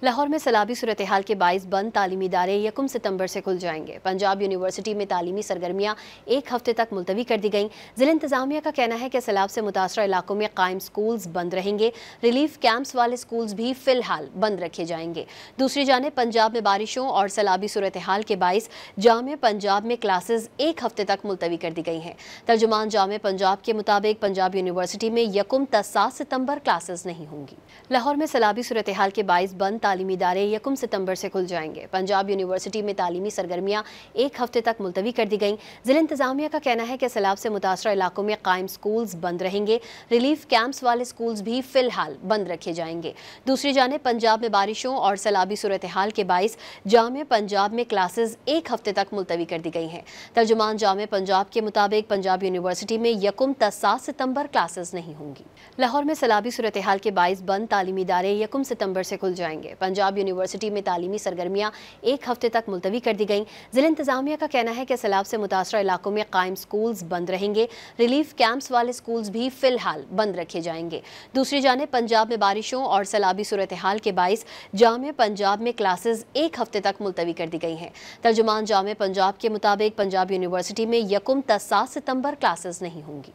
लाहौर में सैलाबी सूरत-ए-हाल के बाइस बंद तालीमी इदारे 1 सितंबर से खुल जाएंगे। पंजाब यूनिवर्सिटी में तालीमी सरगर्मियां एक हफ्ते तक मुलतवी कर दी गईं। जिला इंतजामिया का कहना है कि सैलाब से मुतासरा इलाकों में कायम स्कूल्स बंद रहेंगे। रिलीफ कैंप्स वाले स्कूल्स भी फिलहाल बंद रखे जाएंगे। दूसरी जानिब पंजाब में बारिशों और सैलाबी सूरत-ए-हाल के बाइस जामिया पंजाब में क्लासेज एक हफ्ते तक मुलतवी कर दी गई हैं। तर्जुमान जामिया पंजाब के मुताबिक पंजाब यूनिवर्सिटी में 1 सितंबर क्लासेज नहीं होंगी। लाहौर में सैलाबी सूरत-ए-हाल के बाइस बंद तालीमी इदारे 1 सितंबर से खुल जाएंगे। पंजाब यूनिवर्सिटी में तालीमी सरगर्मियां एक हफ्ते तक मुलतवी कर दी गईं। जिला इंतजामिया का कहना है कि सैलाब से मुतासरा इलाकों में कायम स्कूल्स बंद रहेंगे। रिलीफ कैंप्स वाले स्कूल्स भी फिलहाल बंद रखे जाएंगे। दूसरी जानिब पंजाब में बारिशों और सैलाबी सूरत-ए-हाल के बाइस जामिया पंजाब में क्लासेज एक हफ्ते तक मुलतवी कर दी गई हैं। तर्जुमान जामिया पंजाब के मुताबिक पंजाब यूनिवर्सिटी में 1 सितंबर क्लासेज नहीं होंगी। लाहौर में सैलाबी सूरत-ए-हाल के बाइस बंद तालीमी इदारे 1 सितंबर से खुल जाएंगे। पंजाब यूनिवर्सिटी में तालीमी सरगर्मियां एक हफ्ते तक मुलतवी कर दी गईं। जिला इंतजामिया का कहना है कि सैलाब से मुतासरा इलाकों में कायम स्कूल्स बंद रहेंगे। रिलीफ कैंप्स वाले स्कूल्स भी फिलहाल बंद रखे जाएंगे। दूसरी जानिब पंजाब में बारिशों और सैलाबी सूरत-ए-हाल के बाइस जामिया पंजाब में क्लासेज एक हफ्ते तक मुलतवी कर दी गई हैं। तर्जुमान जामिया पंजाब के मुताबिक पंजाब यूनिवर्सिटी में 1 सितंबर क्लासेज नहीं होंगी।